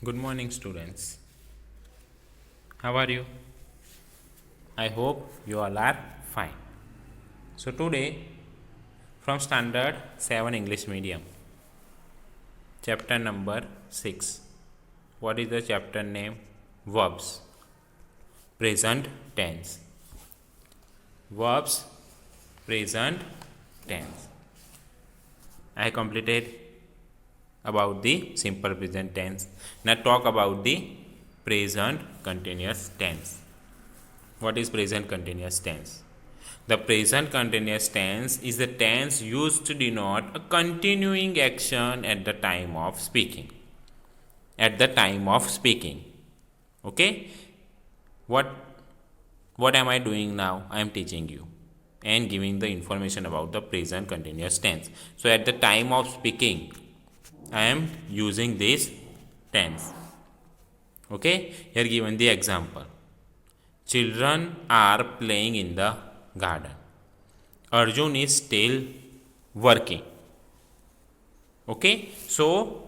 Good morning, students. How are you? I hope you all are fine. So, today, from Standard 7 English Medium, chapter number 6. What is the chapter name? Verbs. Present tense. Verbs. Present tense. I completed about the simple present tense. Now talk about the present continuous tense. What is present continuous tense? The present continuous tense is the tense used to denote a continuing action at the time of speaking. At the time of speaking. Okay? What am I doing now? I am teaching you and giving the information about the present continuous tense. So at the time of speaking, I am using this tense. Okay, here given the example. Children are playing in the garden. Arjun is still working. Okay, so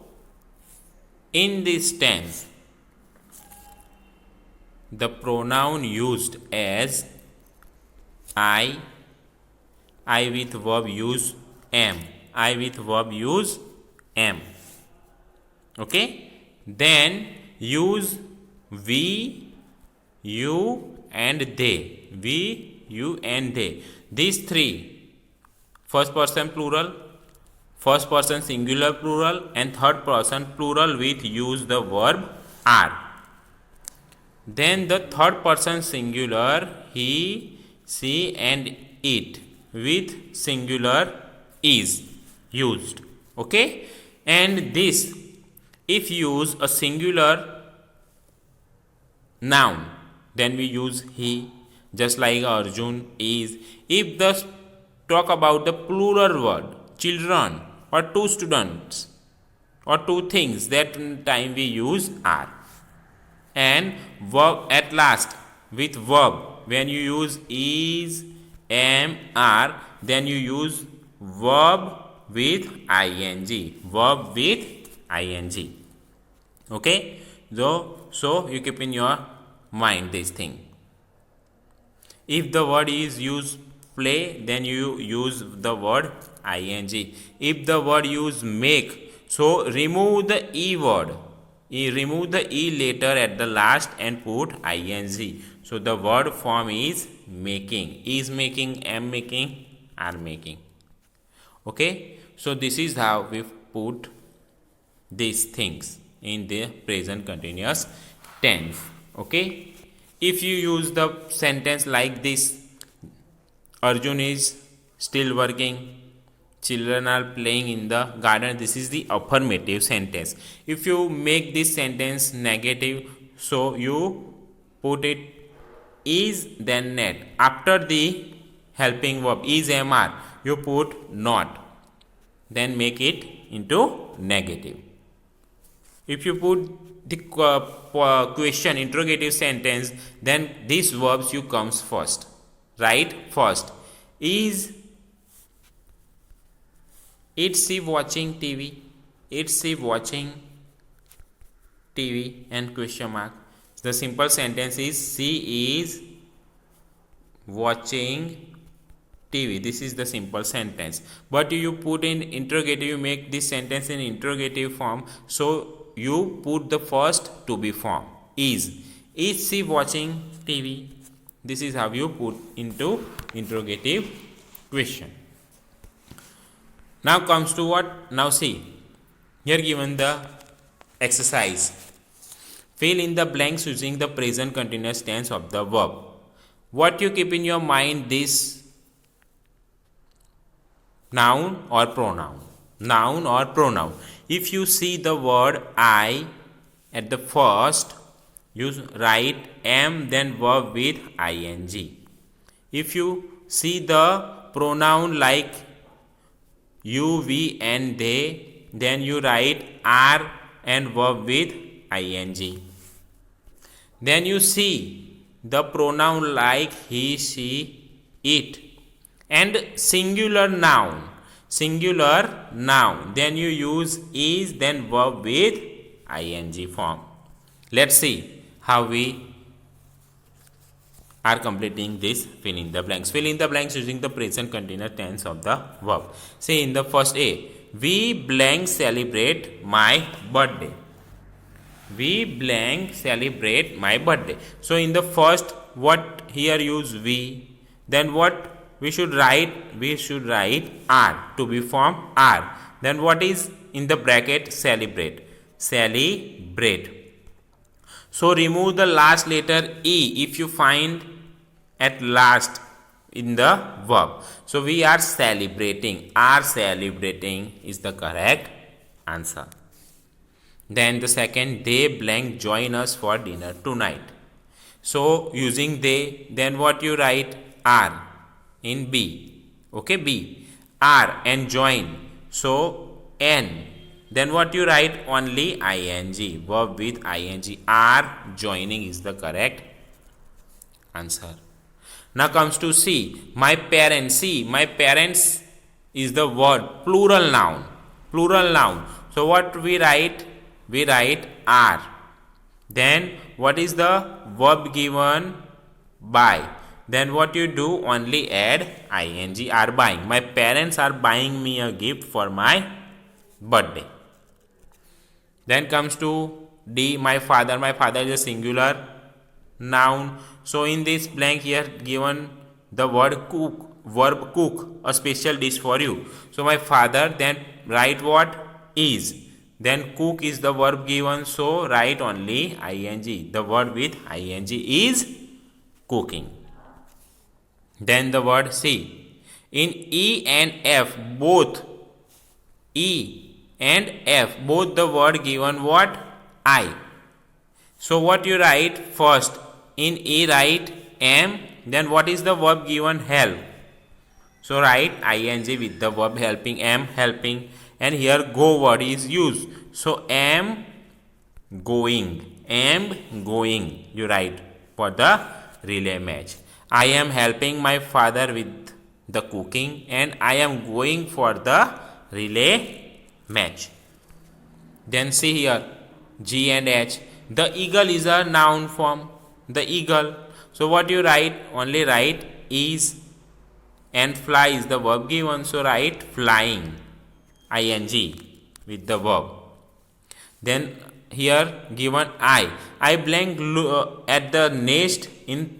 in this tense, the pronoun used as I with verb use am. I with verb use am. Okay, then use we, you and they. We, you and they. These three, first person plural, first person singular plural and third person plural with use the verb are. Then the third person singular he, she and it with singular is used. Okay, and this if use a singular noun, then we use he, just like Arjun is. If the talk about the plural word, children or two students or two things, that time we use are. And verb at last with verb, when you use is, am, are, then you use verb with ing. Verb with ing. Okay, so you keep in your mind this thing. If the word is used play, then you use the word ing. If the word use make, so remove the e word. Remove the e later at the last and put ing. So the word form is making. Is making, am making, are making. Okay, so this is how we put these things in the present continuous tense. Okay, if you use the sentence like this, Arjun is still working, children are playing in the garden, this is the affirmative sentence. If you make this sentence negative, so you put it is then net. After the helping verb is, am, are, you put not, then make it into negative. If you put the question interrogative sentence, then these verbs you comes first. Right? First. Is it she watching TV? It's she watching TV and question mark. The simple sentence is she is watching TV. This is the simple sentence. But you put in interrogative, you make this sentence in interrogative form. So you put the first to be form. Is she watching TV? This is how you put into interrogative question. Now comes to what? Now see. Here given the exercise. Fill in the blanks using the present continuous tense of the verb. What you keep in your mind, this noun or pronoun? Noun or pronoun. If you see the word I at the first, you write am then verb with ing. If you see the pronoun like you, we and they, then you write are and verb with ing. Then you see the pronoun like he, she, it and singular noun, then you use is then verb with ing form. Let's see how we are completing this fill in the blanks. Fill in the blanks using the present continuous tense of the verb. Say in the first A, we blank celebrate my birthday. We blank celebrate my birthday. So in the first, what here use we, then what we should write? We should write are, to be form are. Then what is in the bracket? Celebrate. Celebrate. So remove the last letter E if you find at last in the verb. So we are celebrating. Are celebrating is the correct answer. Then the second, they blank join us for dinner tonight. So using they, then what you write? Are in B. Okay, B. Are and join. So N. Then what you write? Only ing. Verb with ing. Are joining is the correct answer. Now comes to C. My parents. See, my parents is the word plural noun. Plural noun. So what we write? We write are. Then what is the verb given? Buy. Then what you do? Only add ing. Are buying. My parents are buying me a gift for my birthday. Then comes to D. My father. My father is a singular noun. So in this blank here given the word cook, verb cook, a special dish for you. So my father, then write what? Is. Then cook is the verb given, so write only ing. The word with ing is cooking. Then the word C. In E and F, both E and F, both the word given what? I. So what you write first? In E write am, then what is the verb given? Help. So write ing with the verb helping, am helping, and here go word is used. So am going, you write for the relay match. I am helping my father with the cooking and I am going for the relay match. Then see here G and H. The eagle is a noun form. The eagle. So what you write? Only write is, and fly is the verb given. So write flying. ing with the verb. Then here given I. I blank at the nest in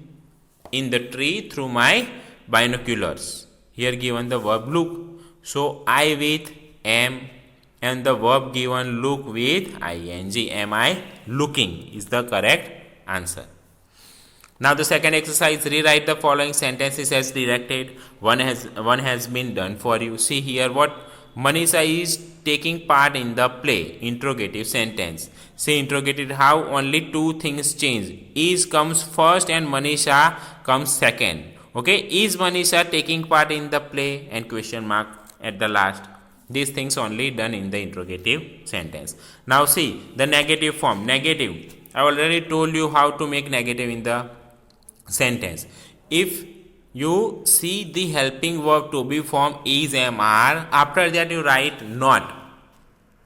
the tree through my binoculars. Here given the verb look. So I with am and the verb given look with ing. Am I looking is the correct answer. Now the second exercise, rewrite the following sentences as directed. One has been done for you. See here what Manisha is taking part in the play. Interrogative sentence. See interrogative how only two things change. Is comes first and Manisha comes second. Okay, is Manisha taking part in the play and question mark at the last. These things only done in the interrogative sentence. Now see the negative form. Negative. I already told you how to make negative in the sentence. If you see the helping verb to be form is, am, are, after that you write not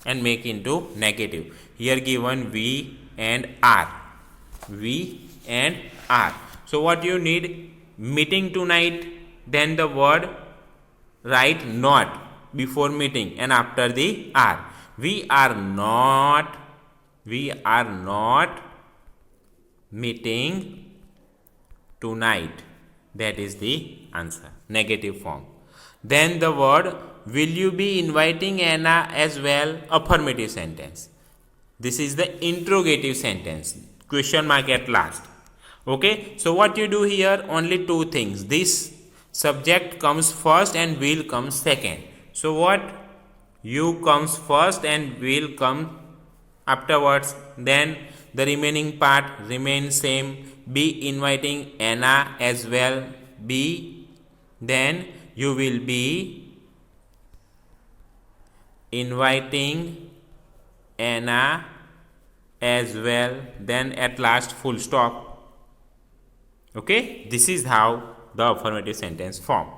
and make into negative. Here given we and are. We and are. So what you need? Meeting tonight, then the word write not before meeting and after the are. We are not meeting tonight. That is the answer. Negative form. Then the word will you be inviting Anna as well? Affirmative sentence. This is the interrogative sentence. Question mark at last. Okay. So what you do here? Only two things. This subject comes first and will comes second. So what? You comes first and will come afterwards. Then the remaining part remains same. Be inviting Anna as well. Be. Then you will be inviting Anna as well. Then at last full stop. Okay. This is how the affirmative sentence form.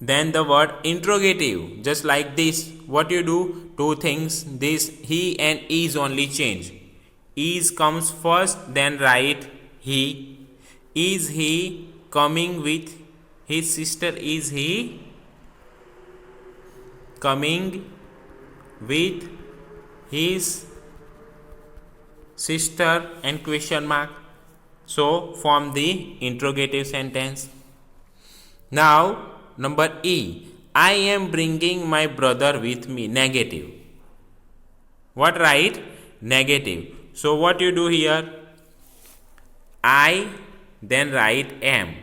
Then the word interrogative, just like this. What you do? Two things. This he and is only change. Is comes first, then write he. Is he coming with his sister? Is he coming with his sister? And question mark. So form the interrogative sentence. Now number E. I am bringing my brother with me. Negative. What write? Negative. So what you do here? I, then write am.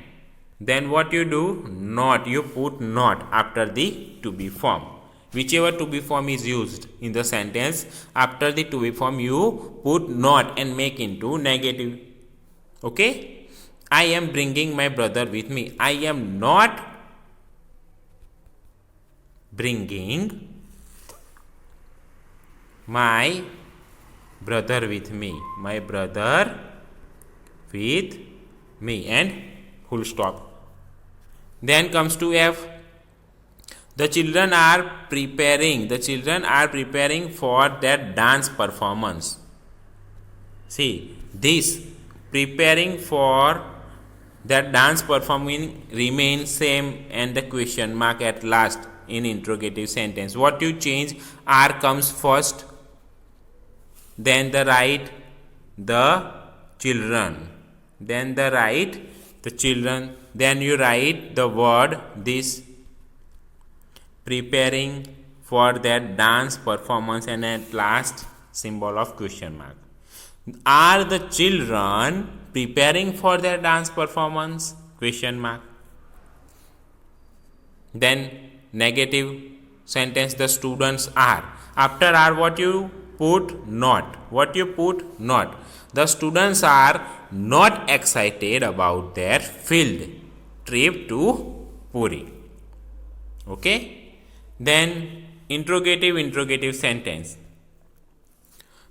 Then what you do? Not. You put not after the to be form. Whichever to be form is used in the sentence, after the to be form you put not and make into negative. Okay? I am bringing my brother with me. I am not bringing my brother with me. My brother with me. And full stop. Then comes to F. The children are preparing. The children are preparing for their dance performance. See, this preparing for that dance performing remains same and the question mark at last in interrogative sentence. What you change? Are comes first, then the write the children, then the write the children, then you write the word this preparing for that dance performance and at last symbol of question mark. Are the children preparing for their dance performance? Question mark. Then negative sentence, the students are. After are what you put? Not. What you put? Not. The students are not excited about their field trip to Puri. Okay? Then interrogative sentence.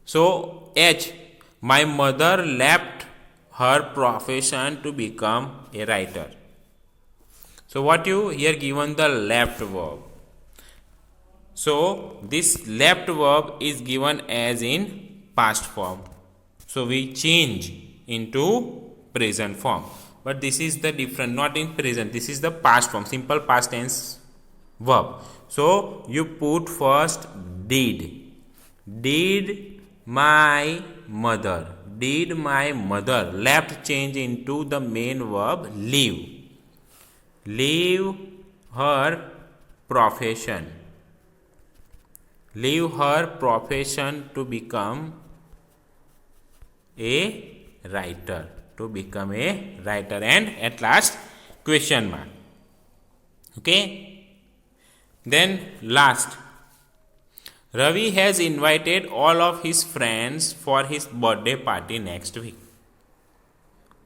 So H. My mother left her profession to become a writer. So what you here given the left verb. So this left verb is given as in past form. So we change into present form. But this is the different, not in present. This is the past form, simple past tense verb. So you put first did. Did my mother. Did my mother. Left change into the main verb leave. Leave her profession. Leave her profession to become a writer. To become a writer. And at last question mark. Okay. Then last. Ravi has invited all of his friends for his birthday party next week.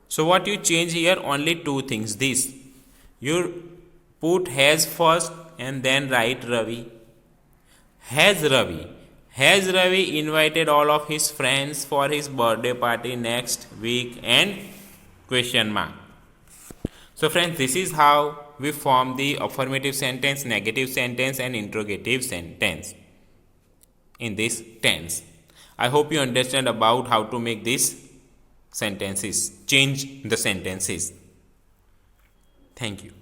So what you change here? Only two things. This. You put has first and then write Ravi. Has Ravi. Has Ravi invited all of his friends for his birthday party next week? And question mark. So friends, this is how we form the affirmative sentence, negative sentence and interrogative sentence in this tense. I hope you understand about how to make these sentences, change the sentences. Thank you.